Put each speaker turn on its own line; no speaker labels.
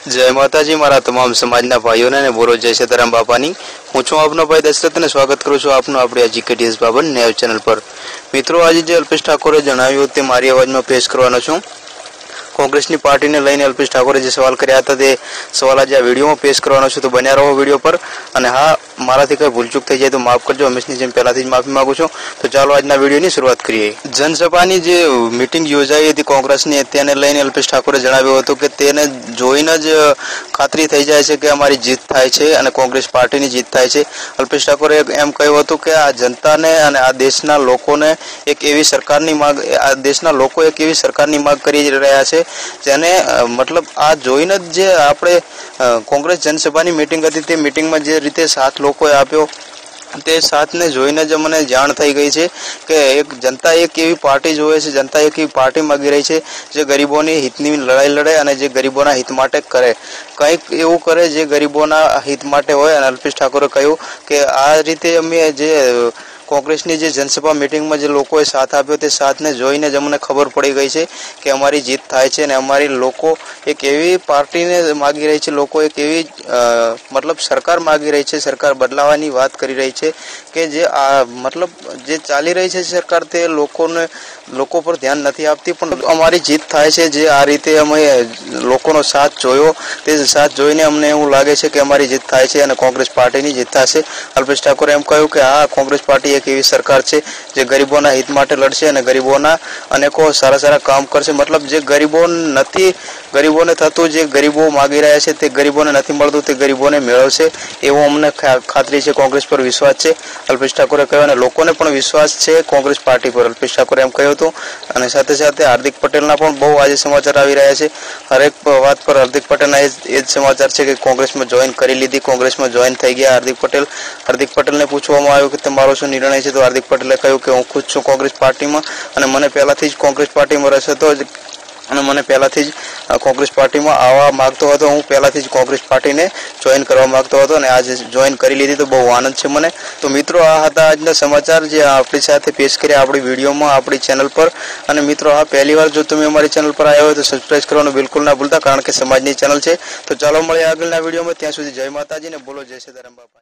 जय माताजी मारा तमाम समाजना भाईओ ने बोलो जय सीताराम बापानी। हूँ छू आपनो भाई दशरथ ने स्वागत करूँ छूं आपनो आपणी जीकेटीएस बाबन न्यूज चैनल पर। मित्रों आज जे अल्पेश ठाकोरे जणाव्युं ते मारी अवाजमां पेश करवानो छूं। कांग्रेसनी पार्टीने लईने अल्पेश ठाकोरे जे सवाल कर्या हता ते सवाल आज आ विडियोमां पेश करवानो छुं, तो बन्या रहो विडियो पर। अने हाँ, माराथी कई भूलचूक थई जाय तो माफ करजो, हमेशनी जेम पहेलाथी ज माफी मांगू छुं। तो चालो आजना विडियोनी शुरुआत करीए। जनसभानी जे मीटिंग योजाई हती कांग्रेसनी तेने लईने अल्पेश ठाकोरे जणाव्युं हतुं के तेने जोईने ज खातरी थई जाय छे के अमारी जीत थाय छे अने कांग्रेस पार्टीनी जीत थाय छे। अल्पेश ठाकोरे एम कह्युं हतुं के आ जनताने अने आ देशना लोकोने एक एवी सरकारनी मांग, आ देशना लोको एक एवी सरकारनी मांग करी रह्या छे जेने मतलब आ जोईने जे आपणे कांग्रेस जनसभानी मीटिंग हती ते मीटिंगमां जे रीते साथ लोकोए आप्यो ते साथ ने जोईने ज मने जाण थई गई छे के एक जनता एक एवी पार्टी जोए छे, जनता एक एवी पार्टी मांगी रही छे जे गरीबोनी हितनी लड़ाई लड़े अने जे गरीबोना हित माटे करे, कंईक एवुं करे जे गरीबोना हित माटे होय। अने अल्पेश ठाकोरे कह्युं के आ रीते अमे जे कांग्रेसनी जे जनसभा मीटिंग में जे लोकोए साथ आप्यो ते साथने जोईने ज अमने खबर पड़ी गई छे के अमारी जीत थाय छे ने अमारी लोको एक एवी पार्टीने मांगी रही छे, लोको एक एवी मतलब सरकार मांगी रही छे, सरकार बदलावानी वात करी रही छे के जे आ मतलब जे चाली रही छे सरकार ते लोकोने लोको पर ध्यान नथी आपती, पण अमारी जीत थाय छे। जे आ रीते अमे लोकोनो साथ जोयो ते साथ जोईने अमने एवुं लागे छे के अमारी जीत थाय छे अने कांग्रेस पार्टीनी जीत थशे। अल्पेश ठाकोरे एम कह्युं के हाँ, कांग्रेस पार्टी एक एवी सरकार छे जे गरीबोना हित माटे लड़शे अने गरीबोना अनेको सारा सारा काम करशे। मतलब जे गरीबोने थतुं जे गरीबो मांगी रह्या छे ते गरीबोने नथी मळतुं ते गरीबोने मेळवशे एवो अमने खातरी छे, कांग्रेस पर विश्वास छे। अल्पेश ठाकोरे कह्युं अने लोकोने पण विश्वास छे कांग्रेस पार्टी पर। अल्पेश ठाकोरे एम कह्युं हतुं। अने साथे साथे हार्दिक पटेलना पण बहु आज समाचार आवी रह्या छे। हरेक वात पर हार्दिक पटेलना एज समाचार छे के कांग्रेस में जॉइन करी लीधी, कांग्रेस में जॉइन थई गया हार्दिक पटेल। हार्दिक पटेलने पूछवामां आव्युं के तमारो शुं निर्णय छे, तो हार्दिक पटेले कह्युं के हूँ खुश छुं कांग्रेस पार्टी में अने मने पहेलाथी ज कांग्रेस पार्टी में रस हतो अने मने पहेलाथी ज कांग्रेस पार्टी में आवा मांगतो हतो। हूँ पहेलाथी ज कांग्रेस पार्टी ने जॉइन करवा मांगतो हतो अने आज जॉइन करी लीधी तो बहु आनंद छे मने। तो मित्रों आ हता आजना समाचार जे आपणी साथे पेश कर्या आपणी विडियोमां आपणी चेनल पर। अने मित्रों आ पहली वार जो तमे अमारी चेनल पर आव्या हो तो सब्सक्राइब करवानुं बिल्कुल ना भूलता, कारण के समाजनी चेनल छे। तो चालो मळीए आगळना विडियोमां, त्यां सुधी जय माताजी ने बोलो जय सीताराम बापा।